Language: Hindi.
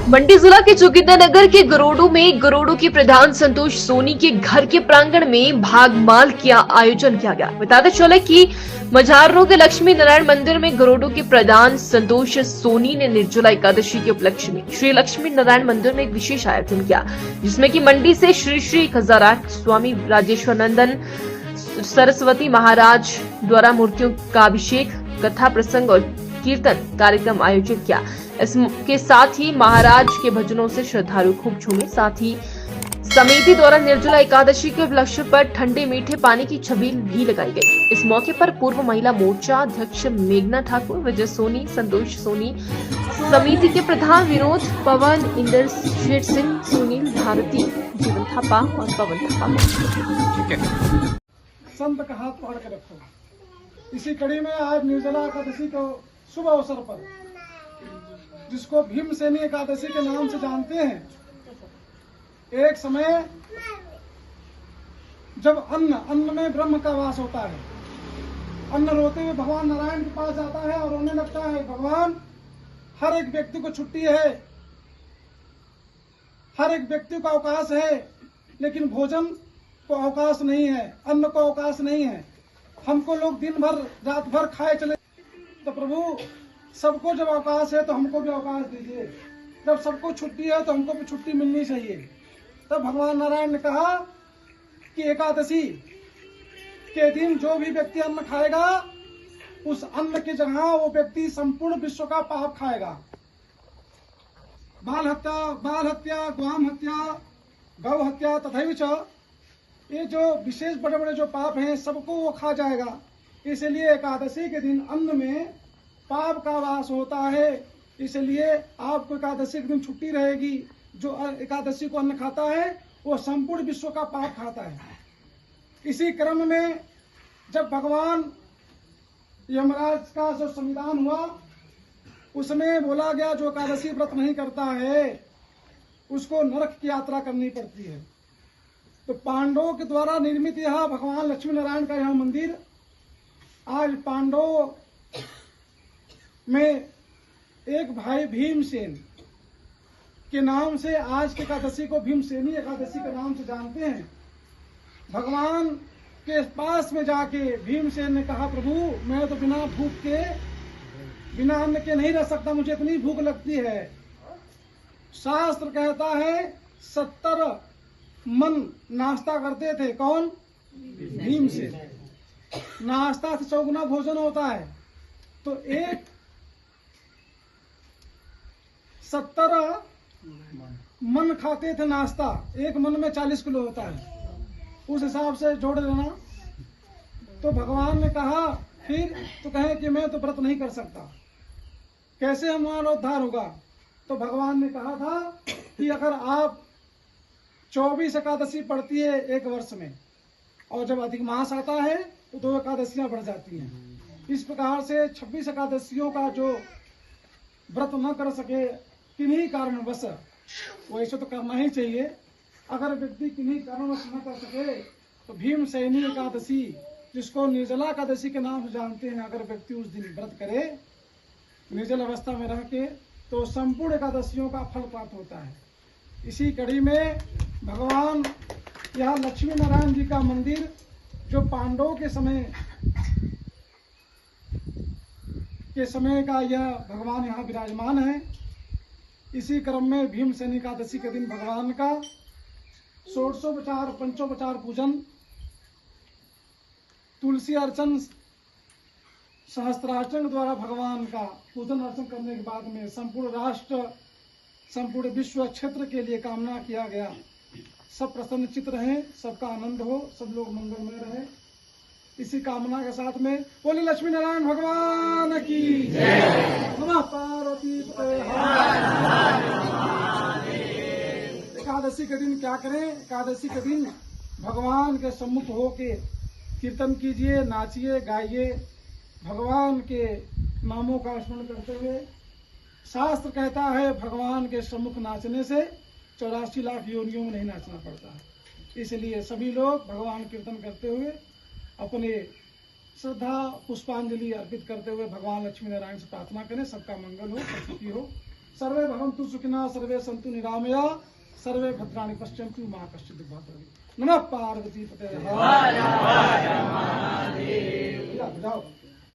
मंडी जिला के जोगिंदरनगर के गरोडो में गरोडो के प्रधान संतोष सोनी के घर के प्रांगण में भागमाल का आयोजन किया गया। बताते चले कि मझारों के लक्ष्मी नारायण मंदिर में गरोडो के प्रधान संतोष सोनी ने निर्जला एकादशी के उपलक्ष्य में श्री लक्ष्मी नारायण मंदिर में एक विशेष आयोजन किया, जिसमें कि मंडी से श्री श्री 1008 स्वामी राजेश्वरानंदन सरस्वती महाराज द्वारा मूर्तियों का अभिषेक, कथा प्रसंग और कीर्तन कार्यक्रम आयोजित किया। इसके साथ ही महाराज के भजनों से श्रद्धालु खूब झूमे। साथ ही समिति द्वारा निर्जला एकादशी के उपलक्ष्य पर ठंडे मीठे पानी की छबील भी लगाई गई। इस मौके पर पूर्व महिला मोर्चा अध्यक्ष मेघना ठाकुर, विजय सोनी, संतोष सोनी, समिति के प्रधान विनोद, पवन, इंदर शेर सिंह, सुनील भारती, जीवन थापा और पवन थापा। संत का हाथ पकड़ के रखो। इसी कड़ी में आज निर्जला एकादशी को शुभ अवसर पर, जिसको भीमसेनी एकादशी के नाम से जानते हैं, एक समय जब अन्न में ब्रह्म का वास होता है, अन्न रोते हुए भगवान नारायण के पास जाता है और रोने लगता है, भगवान हर एक व्यक्ति को छुट्टी है, हर एक व्यक्ति को अवकाश है, लेकिन भोजन को अवकाश नहीं है, अन्न को अवकाश नहीं है। हमको लोग दिन भर रात भर खाए चले, तो प्रभु सबको जब अवकाश है तो हमको भी अवकाश दीजिए। जब सबको छुट्टी है तो हमको भी छुट्टी मिलनी चाहिए। तब भगवान नारायण ने कहा कि एकादशी के दिन जो भी व्यक्ति अन्न खाएगा, उस अन्न की जगह वो व्यक्ति संपूर्ण विश्व का पाप खाएगा। बाल हत्या, ग्वाम हत्या, गौ हत्या तथैव च, ये जो विशेष बड़े बड़े जो पाप हैं सबको वो खा जाएगा। इसलिए एकादशी के दिन अन्न में पाप का वास होता है, इसलिए आपको एकादशी के दिन छुट्टी रहेगी। जो एकादशी को अन्न खाता है वो संपूर्ण विश्व का पाप खाता है। इसी क्रम में जब भगवान यमराज का जो संविधान हुआ, उसमें बोला गया जो एकादशी व्रत नहीं करता है उसको नरक की यात्रा करनी पड़ती है। तो पांडवों के द्वारा निर्मित यह भगवान लक्ष्मी नारायण का यह मंदिर आज पांडवों में एक भाई भीमसेन के नाम से आज की एकादशी को भीमसेनी एकादशी के नाम से जानते हैं। भगवान के पास में जाके भीमसेन ने कहा, प्रभु मैं तो बिना भूख के, बिना अन्न के नहीं रह सकता, मुझे इतनी भूख लगती है। शास्त्र कहता है 70 मन नाश्ता करते थे। कौन? भीमसेन। नाश्ता से 4 गुना भोजन होता है। तो एक 70 मन खाते थे नाश्ता, एक मन में 40 किलो होता है, उस हिसाब से जोड़ लेना। तो भगवान ने कहा फिर तो कहे कि मैं तो व्रत नहीं कर सकता, कैसे हमारा उद्धार होगा? तो भगवान ने कहा था कि अगर आप 24 एकादशी पड़ती है एक वर्ष में, और जब अधिक मास आता है तो 2 एकादशियां बढ़ जाती हैं। इस प्रकार से 26 एकादशियों का जो व्रत न कर सके किन्हीं कारणवश, वैसे तो करना ही चाहिए, अगर व्यक्ति किन्हीं कारणवश न कर सके तो भीमसेनी एकादशी, जिसको निर्जला एकादशी के नाम से जानते हैं, अगर व्यक्ति उस दिन व्रत करे निर्जल अवस्था में रह के, तो संपूर्ण एकादशियों का फल प्राप्त होता है। इसी कड़ी में भगवान यहाँ लक्ष्मी नारायण जी का मंदिर, जो पांडवों के समय का यह भगवान यहाँ विराजमान है। इसी क्रम में भीमसेनी एकादशी के दिन भगवान का षोडशोपचार पंचोपचार पूजन, तुलसी अर्चन, सहस्त्रार्चन द्वारा भगवान का पूजन अर्चन करने के बाद में संपूर्ण राष्ट्र, संपूर्ण विश्व क्षेत्र के लिए कामना किया गया। सब प्रसन्नचित्त रहें, सबका आनंद हो, सब लोग मंगलमय रहे। इसी कामना के साथ में बोले लक्ष्मी नारायण भगवान की जय। नमः पार्वती पते। एकादशी के दिन क्या करें? एकादशी के दिन भगवान के सम्मुख होके कीर्तन कीजिए, नाचिए, गाइए, भगवान के नामों का स्मरण करते हुए। शास्त्र कहता है भगवान के सम्मुख नाचने से 84 लाख योनियों में नहीं नाचना पड़ता है। इसलिए सभी लोग भगवान कीर्तन करते हुए अपने श्रद्धा पुष्पांजलि अर्पित करते हुए भगवान लक्ष्मी नारायण से प्रार्थना करें, सबका मंगल हो, सब सुखी हो। सर्वे भवन्तु सुखिनः सर्वे सन्तु निरामया सर्वे भद्राणि पश्यन्तु मा कश्चित् दुःखभाग् भवेत्। नमः पार्वती पतये।